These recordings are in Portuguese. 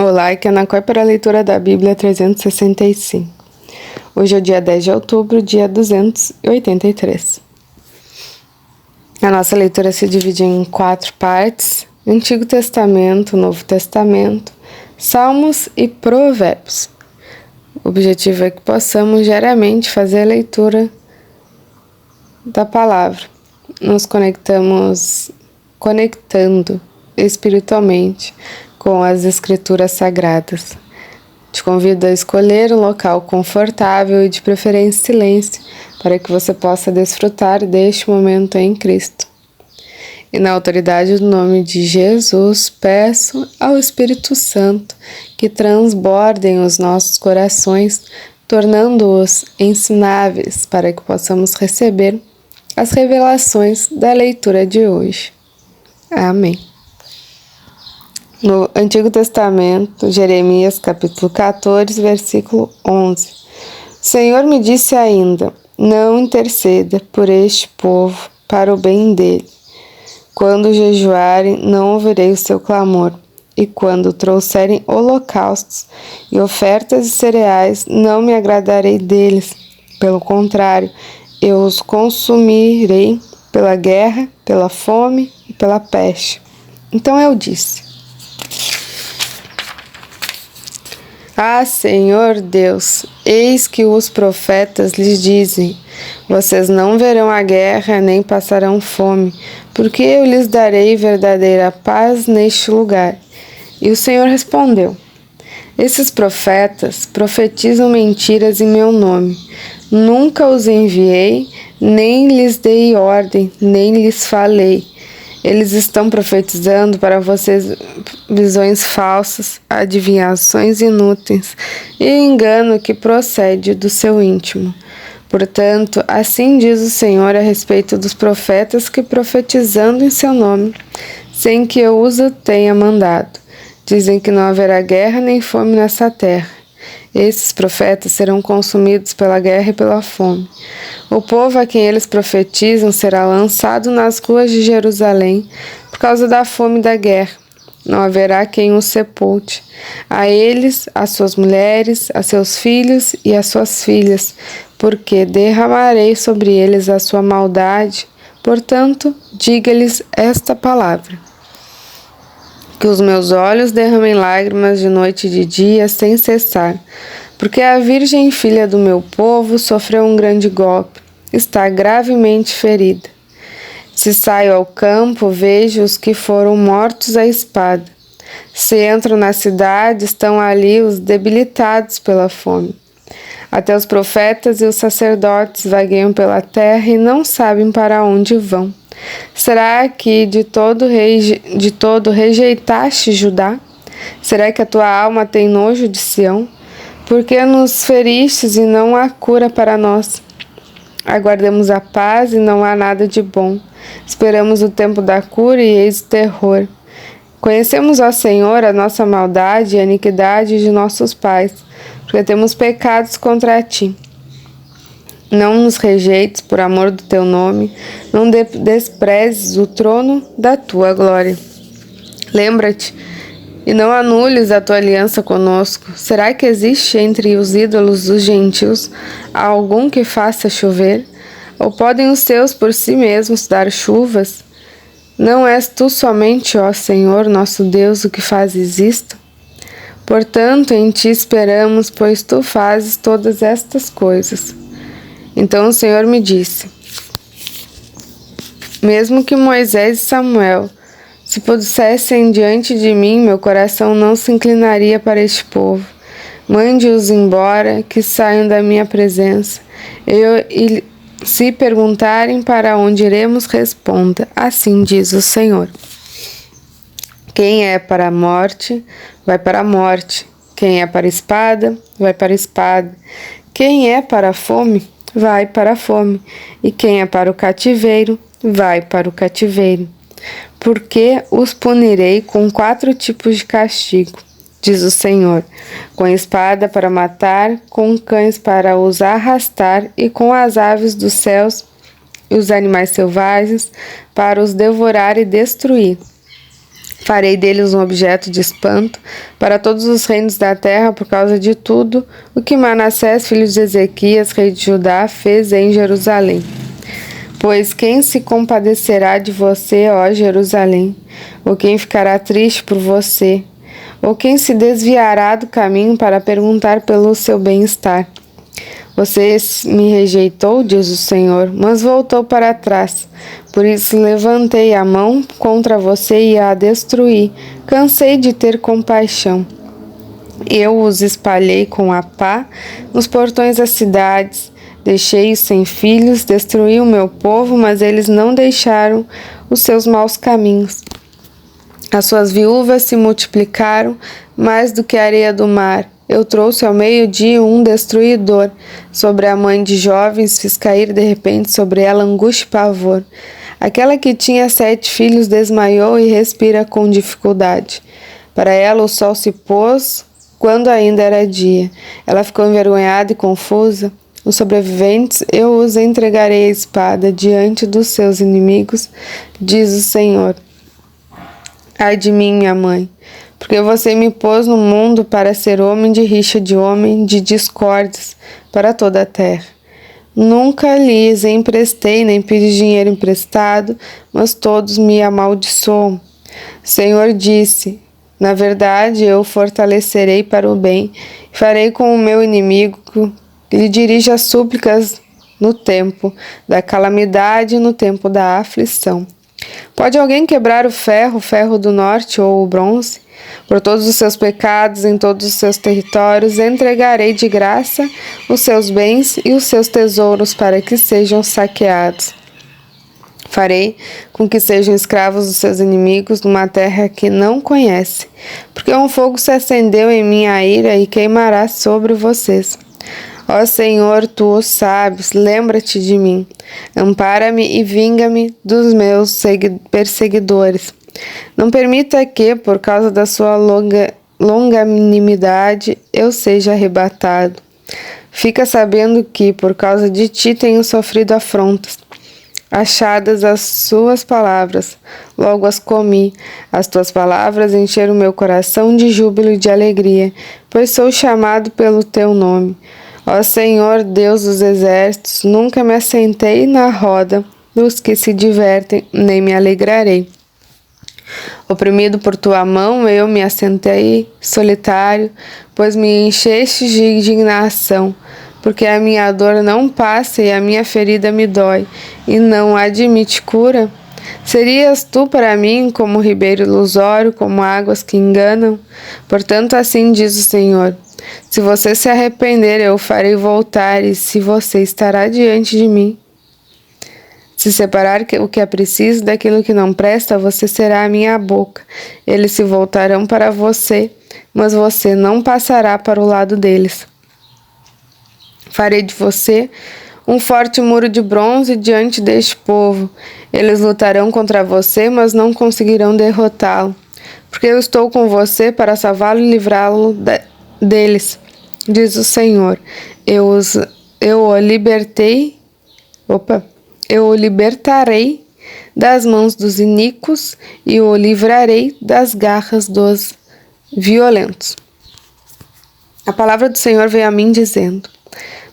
Olá, aqui é Ana Cói para a leitura da Bíblia 365. Hoje é o dia 10 de outubro, dia 283. A nossa leitura se divide em 4 partes: Antigo Testamento, Novo Testamento, Salmos e Provérbios. O objetivo é que possamos diariamente fazer a leitura da palavra. Nos conectando espiritualmente com as escrituras sagradas. Te convido a escolher um local confortável e de preferência silêncio, para que você possa desfrutar deste momento em Cristo. E na autoridade do nome de Jesus, peço ao Espírito Santo que transbordem os nossos corações, tornando-os ensináveis para que possamos receber as revelações da leitura de hoje. Amém. No Antigo Testamento, Jeremias capítulo 14, versículo 11. O Senhor me disse ainda: não interceda por este povo para o bem dele. Quando jejuarem, não ouvirei o seu clamor, e quando trouxerem holocaustos e ofertas de cereais, não me agradarei deles. Pelo contrário, eu os consumirei pela guerra, pela fome e pela peste. Então eu disse: Ah, Senhor Deus, eis que os profetas lhes dizem: vocês não verão a guerra nem passarão fome, porque eu lhes darei verdadeira paz neste lugar. E o Senhor respondeu: esses profetas profetizam mentiras em meu nome. Nunca os enviei, nem lhes dei ordem, nem lhes falei. Eles estão profetizando para vocês visões falsas, adivinhações inúteis e engano que procede do seu íntimo. Portanto, assim diz o Senhor a respeito dos profetas que profetizando em seu nome, sem que eu os tenha mandado, dizem que não haverá guerra nem fome nessa terra. Esses profetas serão consumidos pela guerra e pela fome. O povo a quem eles profetizam será lançado nas ruas de Jerusalém por causa da fome e da guerra. Não haverá quem os sepulte. A eles, a suas mulheres, a seus filhos e as suas filhas, porque derramarei sobre eles a sua maldade. Portanto, diga-lhes esta palavra: que os meus olhos derramem lágrimas de noite e de dia sem cessar, porque a virgem filha do meu povo sofreu um grande golpe, está gravemente ferida. Se saio ao campo, vejo os que foram mortos à espada. Se entro na cidade, estão ali os debilitados pela fome. Até os profetas e os sacerdotes vagueiam pela terra e não sabem para onde vão. Será que de todo rejeitaste Judá? Será que a tua alma tem nojo de Sião? Porque nos feristes e não há cura para nós. Aguardemos a paz e não há nada de bom. Esperamos o tempo da cura e eis o terror. Conhecemos, ó Senhor, a nossa maldade e a iniquidade de nossos pais, porque temos pecados contra ti. Não nos rejeites por amor do teu nome, não desprezes o trono da tua glória. Lembra-te e não anules a tua aliança conosco. Será que existe entre os ídolos dos gentios algum que faça chover? Ou podem os teus por si mesmos dar chuvas? Não és tu somente, ó Senhor, nosso Deus, o que fazes isto? Portanto, em ti esperamos, pois tu fazes todas estas coisas. Então o Senhor me disse: mesmo que Moisés e Samuel se pusessem diante de mim, meu coração não se inclinaria para este povo. Mande-os embora, que saiam da minha presença. E se perguntarem para onde iremos, responda: assim diz o Senhor. Quem é para a morte, vai para a morte. Quem é para a espada, vai para a espada. Quem é para a fome, vai para a fome, e quem é para o cativeiro, vai para o cativeiro. Porque os punirei com 4 tipos de castigo, diz o Senhor: com espada para matar, com cães para os arrastar, e com as aves dos céus e os animais selvagens para os devorar e destruir. Farei deles um objeto de espanto para todos os reinos da terra por causa de tudo o que Manassés, filho de Ezequias, rei de Judá, fez em Jerusalém. Pois quem se compadecerá de você, ó Jerusalém? Ou quem ficará triste por você? Ou quem se desviará do caminho para perguntar pelo seu bem-estar? Você me rejeitou, diz o Senhor, mas voltou para trás. Por isso levantei a mão contra você e a destruí. Cansei de ter compaixão. Eu os espalhei com a pá nos portões das cidades. Deixei-os sem filhos, destruí o meu povo, mas eles não deixaram os seus maus caminhos. As suas viúvas se multiplicaram mais do que a areia do mar. Eu trouxe ao meio-dia um destruidor. Sobre a mãe de jovens fiz cair de repente sobre ela angústia e pavor. Aquela que tinha 7 filhos desmaiou e respira com dificuldade. Para ela o sol se pôs quando ainda era dia. Ela ficou envergonhada e confusa. Os sobreviventes eu os entregarei à espada diante dos seus inimigos, diz o Senhor. Ai de mim, minha mãe, porque você me pôs no mundo para ser homem de rixa de homem, de discórdias para toda a terra. Nunca lhes emprestei, nem pedi dinheiro emprestado, mas todos me amaldiçoam. O Senhor disse, na verdade eu o fortalecerei para o bem, e farei com o meu inimigo que lhe dirija súplicas no tempo da calamidade e no tempo da aflição. Pode alguém quebrar o ferro do norte ou o bronze? Por todos os seus pecados em todos os seus territórios, entregarei de graça os seus bens e os seus tesouros para que sejam saqueados. Farei com que sejam escravos dos seus inimigos numa terra que não conhece, porque um fogo se acendeu em minha ira e queimará sobre vocês. Ó Senhor, tu o sabes, lembra-te de mim. Ampara-me e vinga-me dos meus perseguidores. Não permita que, por causa da sua longanimidade, eu seja arrebatado. Fica sabendo que, por causa de ti, tenho sofrido afrontas. Achadas as suas palavras, logo as comi. As tuas palavras encheram meu coração de júbilo e de alegria, pois sou chamado pelo teu nome. Ó Senhor, Deus dos exércitos, nunca me assentei na roda dos que se divertem, nem me alegrarei. Oprimido por tua mão, eu me assentei solitário, pois me encheste de indignação, porque a minha dor não passa e a minha ferida me dói, e não admite cura. Serias tu para mim como ribeiro ilusório, como águas que enganam? Portanto, assim diz o Senhor. Se você se arrepender, eu o farei voltar, e se você estará diante de mim. Se separar o que é preciso daquilo que não presta, você será a minha boca. Eles se voltarão para você, mas você não passará para o lado deles. Farei de você um forte muro de bronze diante deste povo. Eles lutarão contra você, mas não conseguirão derrotá-lo, porque eu estou com você para salvá-lo e livrá-lo deles, diz o Senhor. Eu o libertarei das mãos dos iníquos e o livrarei das garras dos violentos. A palavra do Senhor veio a mim dizendo: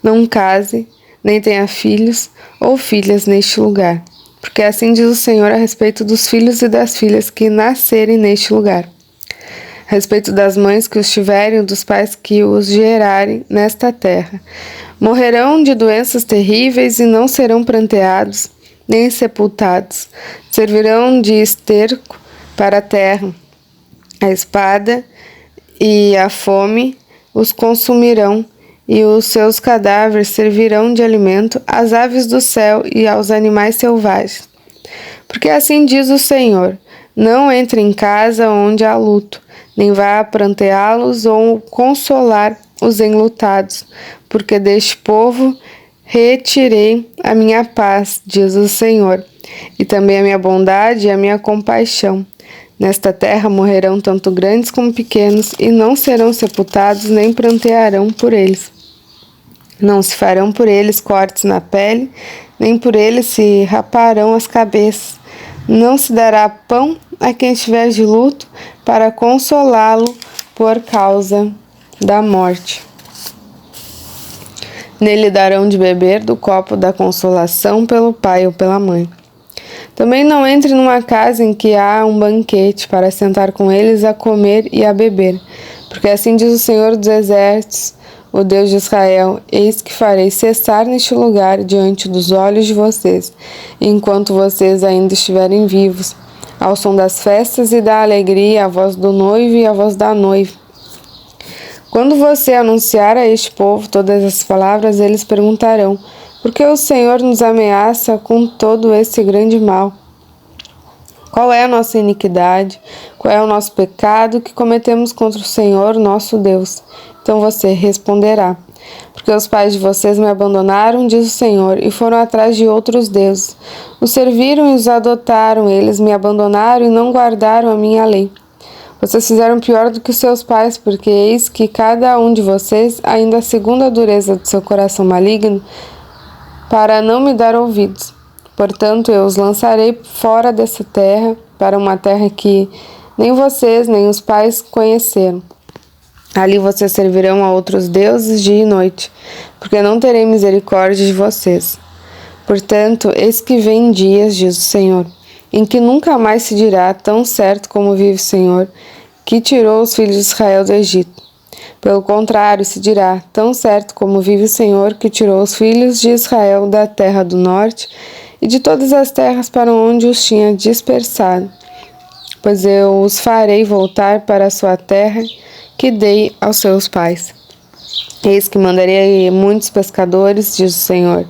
não case, nem tenha filhos ou filhas neste lugar, porque assim diz o Senhor a respeito dos filhos e das filhas que nascerem neste lugar, a respeito das mães que os tiverem, dos pais que os gerarem nesta terra. Morrerão de doenças terríveis e não serão pranteados, nem sepultados. Servirão de esterco para a terra. A espada e a fome os consumirão, e os seus cadáveres servirão de alimento às aves do céu e aos animais selvagens. Porque assim diz o Senhor: não entre em casa onde há luto, nem vá pranteá-los ou consolar os enlutados, porque deste povo retirei a minha paz, diz o Senhor, e também a minha bondade e a minha compaixão. Nesta terra morrerão tanto grandes como pequenos, e não serão sepultados, nem prantearão por eles. Não se farão por eles cortes na pele, nem por eles se raparão as cabeças. Não se dará pão a quem estiver de luto, para consolá-lo por causa da morte. Nele darão de beber do copo da consolação pelo pai ou pela mãe. Também não entre numa casa em que há um banquete para sentar com eles a comer e a beber, porque assim diz o Senhor dos Exércitos, o Deus de Israel: eis que farei cessar neste lugar diante dos olhos de vocês, enquanto vocês ainda estiverem vivos, ao som das festas e da alegria, a voz do noivo e a voz da noiva. Quando você anunciar a este povo todas as palavras, eles perguntarão: por que o Senhor nos ameaça com todo esse grande mal? Qual é a nossa iniquidade? Qual é o nosso pecado que cometemos contra o Senhor, nosso Deus? Então você responderá: porque os pais de vocês me abandonaram, diz o Senhor, e foram atrás de outros deuses. Os serviram e os adotaram, eles me abandonaram e não guardaram a minha lei. Vocês fizeram pior do que seus pais, porque eis que cada um de vocês, ainda segundo a dureza do seu coração maligno, para não me dar ouvidos. Portanto, eu os lançarei fora dessa terra, para uma terra que nem vocês, nem os pais conheceram. Ali vocês servirão a outros deuses dia e noite, porque não terei misericórdia de vocês. Portanto, eis que vem dias, diz o Senhor, em que nunca mais se dirá, tão certo como vive o Senhor, que tirou os filhos de Israel do Egito. Pelo contrário, se dirá, tão certo como vive o Senhor, que tirou os filhos de Israel da terra do norte e de todas as terras para onde os tinha dispersado. Pois eu os farei voltar para a sua terra, que dei aos seus pais. Eis que mandarei muitos pescadores, diz o Senhor,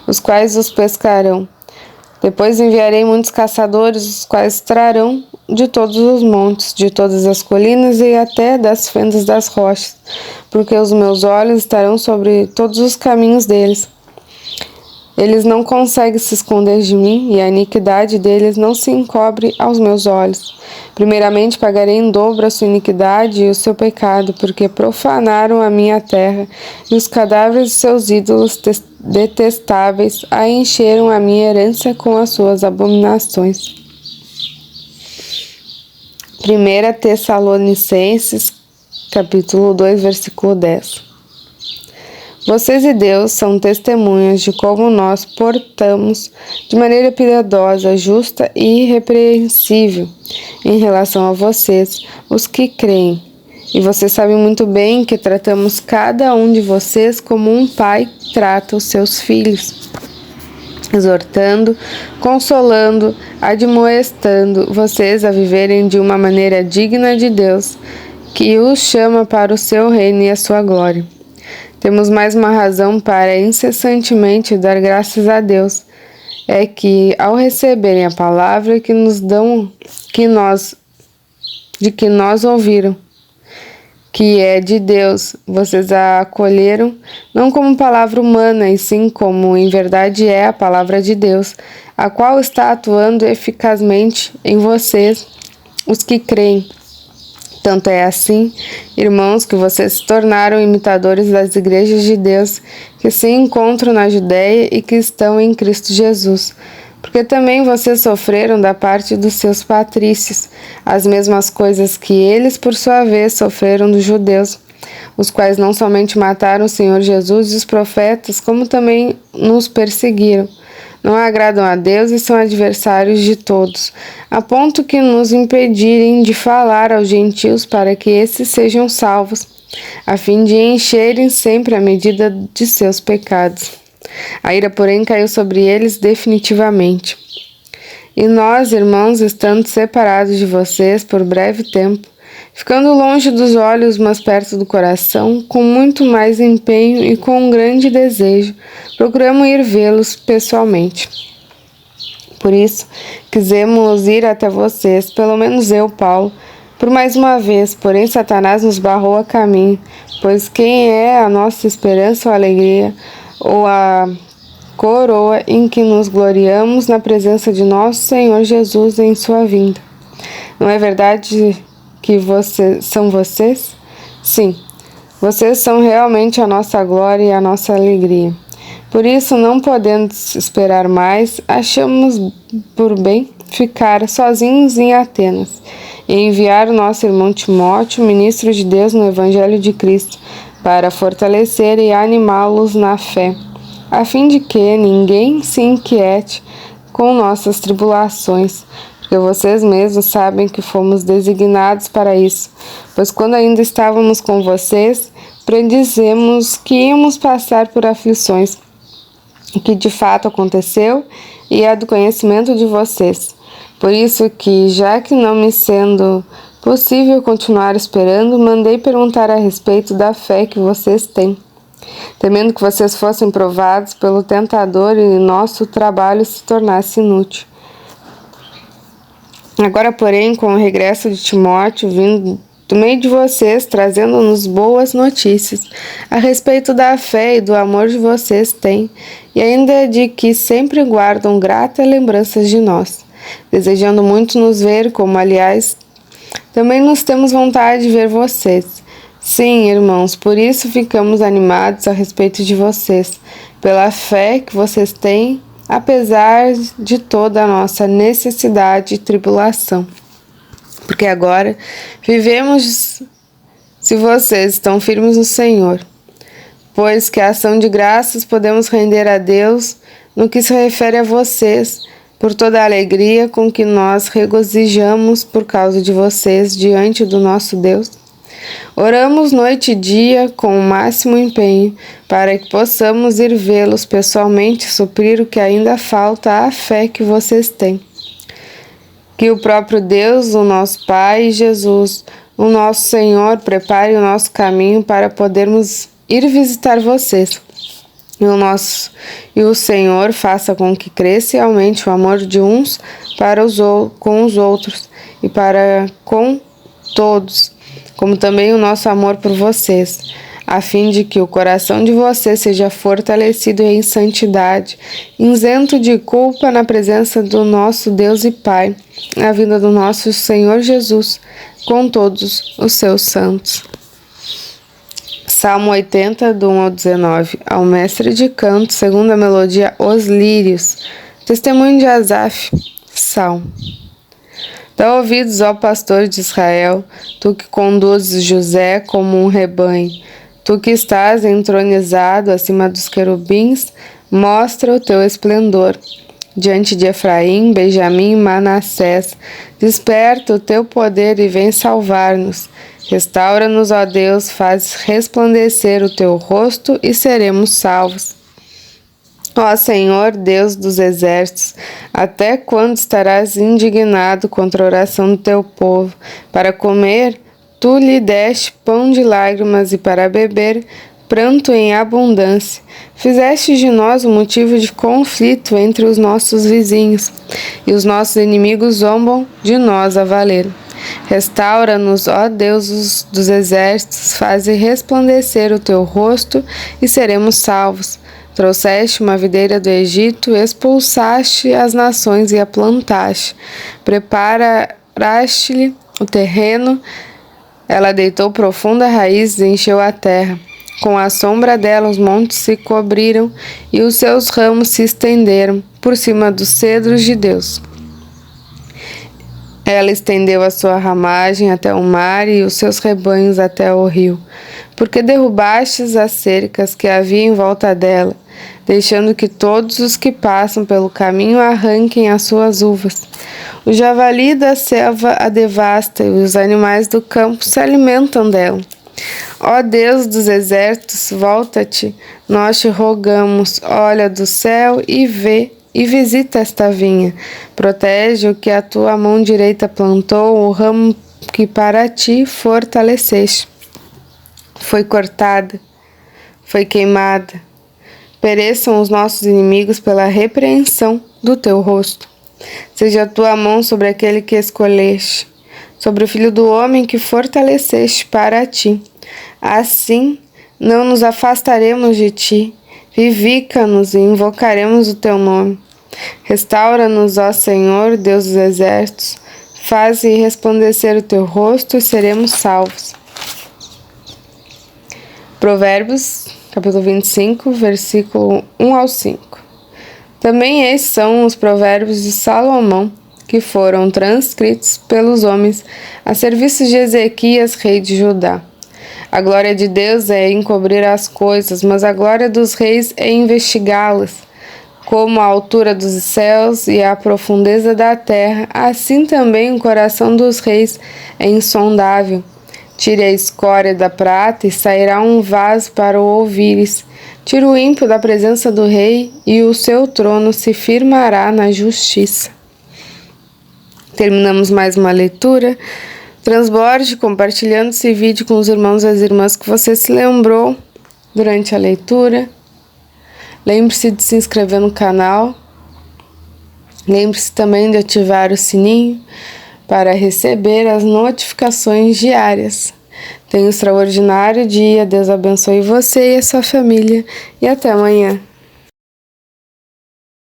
os quais os pescarão. Depois enviarei muitos caçadores, os quais trarão de todos os montes, de todas as colinas e até das fendas das rochas, porque os meus olhos estarão sobre todos os caminhos deles. Eles não conseguem se esconder de mim, e a iniquidade deles não se encobre aos meus olhos. Primeiramente pagarei em dobro a sua iniquidade e o seu pecado, porque profanaram a minha terra, e os cadáveres de seus ídolos detestáveis a encheram a minha herança com as suas abominações. 1 Tessalonicenses, capítulo 2, versículo 10. Vocês e Deus são testemunhas de como nós portamos de maneira piedosa, justa e irrepreensível em relação a vocês, os que creem. E vocês sabem muito bem que tratamos cada um de vocês como um pai trata os seus filhos, exortando, consolando, admoestando vocês a viverem de uma maneira digna de Deus, que os chama para o seu reino e a sua glória. Temos mais uma razão para incessantemente dar graças a Deus, é que ao receberem a palavra que nos dão, que nós ouviram, que é de Deus, vocês a acolheram não como palavra humana, e sim como em verdade é a palavra de Deus, a qual está atuando eficazmente em vocês, os que creem. Tanto é assim, irmãos, que vocês se tornaram imitadores das igrejas de Deus que se encontram na Judéia e que estão em Cristo Jesus. Porque também vocês sofreram da parte dos seus patrícios as mesmas coisas que eles, por sua vez, sofreram dos judeus, os quais não somente mataram o Senhor Jesus e os profetas, como também nos perseguiram. Não agradam a Deus e são adversários de todos, a ponto que nos impedirem de falar aos gentios para que esses sejam salvos, a fim de encherem sempre a medida de seus pecados. A ira, porém, caiu sobre eles definitivamente. E nós, irmãos, estando separados de vocês por breve tempo, ficando longe dos olhos, mas perto do coração, com muito mais empenho e com um grande desejo, procuramos ir vê-los pessoalmente. Por isso, quisemos ir até vocês, pelo menos eu, Paulo, por mais uma vez, porém Satanás nos barrou a caminho, pois quem é a nossa esperança ou alegria, ou a coroa em que nos gloriamos na presença de nosso Senhor Jesus em sua vinda? Não é verdade que são vocês? Sim, vocês são realmente a nossa glória e a nossa alegria. Por isso, não podendo esperar mais, achamos por bem ficar sozinhos em Atenas, e enviar o nosso irmão Timóteo, ministro de Deus no Evangelho de Cristo, para fortalecer e animá-los na fé, a fim de que ninguém se inquiete com nossas tribulações, porque vocês mesmos sabem que fomos designados para isso, pois quando ainda estávamos com vocês, predizemos que íamos passar por aflições, o que de fato aconteceu e é do conhecimento de vocês. Por isso que, já que não me sendo possível continuar esperando, mandei perguntar a respeito da fé que vocês têm, temendo que vocês fossem provados pelo tentador e nosso trabalho se tornasse inútil. Agora, porém, com o regresso de Timóteo, vindo do meio de vocês, trazendo-nos boas notícias a respeito da fé e do amor de vocês têm, e ainda de que sempre guardam gratas lembranças de nós, desejando muito nos ver, como, aliás, também nós temos vontade de ver vocês. Sim, irmãos, por isso ficamos animados a respeito de vocês, pela fé que vocês têm, apesar de toda a nossa necessidade e tribulação. Porque agora vivemos se vocês estão firmes no Senhor, pois que a ação de graças podemos render a Deus no que se refere a vocês, por toda a alegria com que nós regozijamos por causa de vocês diante do nosso Deus. Oramos noite e dia com o máximo empenho, para que possamos ir vê-los pessoalmente e suprir o que ainda falta à fé que vocês têm. Que o próprio Deus, o nosso Pai e Jesus, o nosso Senhor, prepare o nosso caminho para podermos ir visitar vocês. E o Senhor faça com que cresça e aumente o amor de uns para com os outros e para com todos, como também o nosso amor por vocês, a fim de que o coração de vocês seja fortalecido em santidade, isento de culpa na presença do nosso Deus e Pai, na vinda do nosso Senhor Jesus, com todos os seus santos. Salmo 80, do 1 ao 19. Ao mestre de canto, segundo a melodia Os Lírios. Testemunho de Asaf. Salmo. Dá ouvidos, ó pastor de Israel, tu que conduzes José como um rebanho. Tu que estás entronizado acima dos querubins, mostra o teu esplendor. Diante de Efraim, Benjamim e Manassés, desperta o teu poder e vem salvar-nos. Restaura-nos, ó Deus, faz resplandecer o teu rosto e seremos salvos. Ó Senhor, Deus dos exércitos, até quando estarás indignado contra a oração do teu povo? Para comer, tu lhe deste pão de lágrimas e para beber, pranto em abundância. Fizeste de nós um motivo de conflito entre os nossos vizinhos, e os nossos inimigos zombam de nós a valer. Restaura-nos, ó Deus dos exércitos, faze resplandecer o teu rosto e seremos salvos. Trouxeste uma videira do Egito, expulsaste as nações e a plantaste. Preparaste-lhe o terreno, ela deitou profunda raiz e encheu a terra. Com a sombra dela os montes se cobriram e os seus ramos se estenderam por cima dos cedros de Deus. Ela estendeu a sua ramagem até o mar e os seus rebanhos até o rio, porque derrubastes as cercas que havia em volta dela, deixando que todos os que passam pelo caminho arranquem as suas uvas. O javali da selva a devasta e os animais do campo se alimentam dela. Ó Deus dos exércitos, volta-te, nós te rogamos, olha do céu e vê, e visita esta vinha. Protege o que a tua mão direita plantou, o ramo que para ti fortaleceste. Foi cortada, foi queimada. Pereçam os nossos inimigos pela repreensão do teu rosto. Seja a tua mão sobre aquele que escolheste, sobre o filho do homem que fortaleceste para ti. Assim, não nos afastaremos de ti. Vivifica-nos e invocaremos o teu nome. Restaura-nos, ó Senhor, Deus dos exércitos. Faze resplandecer o teu rosto e seremos salvos. Provérbios, capítulo 25, versículo 1 ao 5. Também estes são os provérbios de Salomão, que foram transcritos pelos homens a serviço de Ezequias, rei de Judá. A glória de Deus é encobrir as coisas, mas a glória dos reis é investigá-las. Como a altura dos céus e a profundeza da terra, assim também o coração dos reis é insondável. Tire a escória da prata e sairá um vaso para o ouvires. Tire o ímpio da presença do rei e o seu trono se firmará na justiça. Terminamos mais uma leitura. Transborde compartilhando esse vídeo com os irmãos e as irmãs que você se lembrou durante a leitura. Lembre-se de se inscrever no canal. Lembre-se também de ativar o sininho para receber as notificações diárias. Tenha um extraordinário dia. Deus abençoe você e a sua família. E até amanhã.